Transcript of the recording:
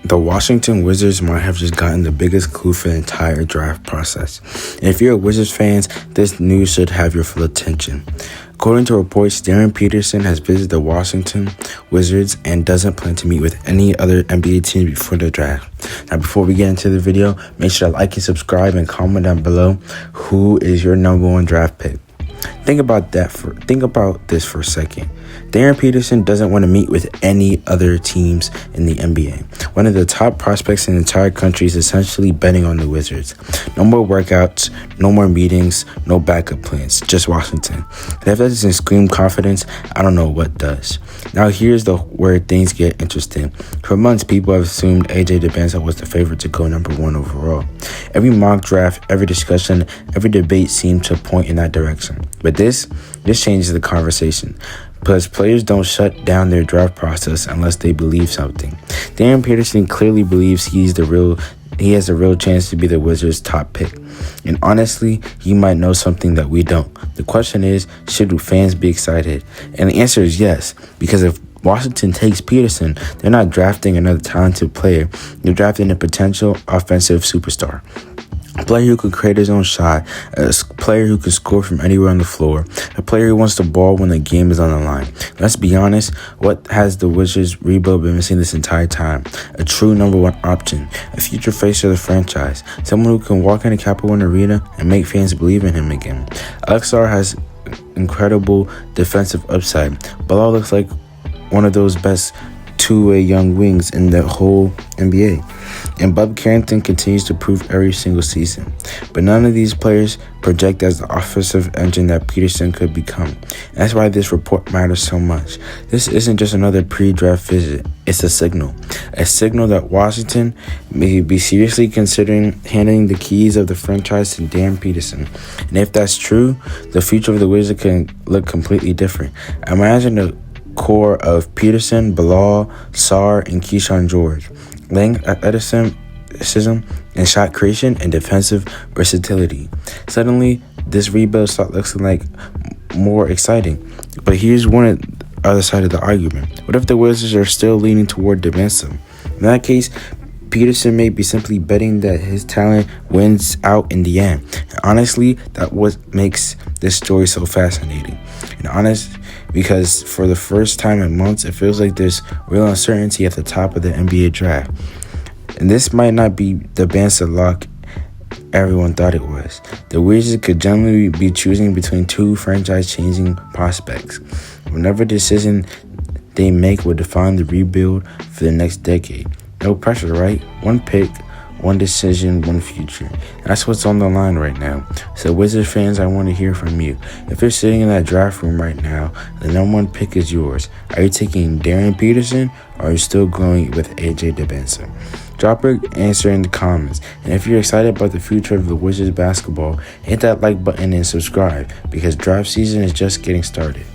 The Washington Wizards might have just gotten the biggest clue for the entire draft process. And if you're a Wizards fan, this news should have your full attention. According to reports, Darryn Peterson has visited the Washington Wizards and doesn't plan to meet with any other NBA team before the draft. Now, before we get into the video, make sure to like and subscribe and comment down below who is your number one draft pick. Think about this for a second. Darryn Peterson doesn't want to meet with any other teams in the NBA. One of the top prospects in the entire country is essentially betting on the Wizards. No more workouts, no more meetings, no backup plans, just Washington. And if that doesn't scream confidence, I don't know what does. Now here's where things get interesting. For months, people have assumed AJ Dybantsa was the favorite to go number one overall. Every mock draft, every discussion, every debate seemed to point in that direction. But this changes the conversation. Because players don't shut down their draft process unless they believe something. Darryn Peterson clearly believes he has a real chance to be the Wizards' top pick. And honestly, he might know something that we don't. The question is, should fans be excited? And the answer is yes, because if Washington takes Peterson, they're not drafting another talented player. They're drafting a potential offensive superstar. A player who can create his own shot, a player who can score from anywhere on the floor, a player who wants the ball when the game is on the line. Let's be honest, what has the Wizards rebuild been missing this entire time? A true number one option, a future face of the franchise, someone who can walk in a Capital One arena and make fans believe in him again. Sarr has incredible defensive upside. Bilal looks like one of those best two-way young wings in the whole NBA. And Bub Carrington continues to prove every single season. But none of these players project as the offensive engine that Peterson could become. And that's why this report matters so much. This isn't just another pre-draft visit. It's a signal. A signal that Washington may be seriously considering handing the keys of the franchise to Darryn Peterson. And if that's true, the future of the Wizards can look completely different. Imagine the core of Peterson, Bilal, Sarr, and Keyshawn George. Length, athleticism, and shot creation and defensive versatility. Suddenly, this rebuild looks like more exciting. But here's one other side of the argument. What if the Wizards are still leaning toward Dybantsa? In that case, Peterson may be simply betting that his talent wins out in the end. And honestly, that's what makes this story so fascinating. Because for the first time in months, it feels like there's real uncertainty at the top of the NBA draft. And this might not be the Dybantsa lock everyone thought it was. The Wizards could generally be choosing between two franchise-changing prospects. Whatever decision they make will define the rebuild for the next decade. No pressure, right? One pick, one decision, one future. That's what's on the line right now. So Wizards fans, I want to hear from you. If you're sitting in that draft room right now, the number one pick is yours. Are you taking Darryn Peterson or are you still going with AJ Dybantsa? Drop your answer in the comments. And if you're excited about the future of the Wizards basketball, hit that like button and subscribe because draft season is just getting started.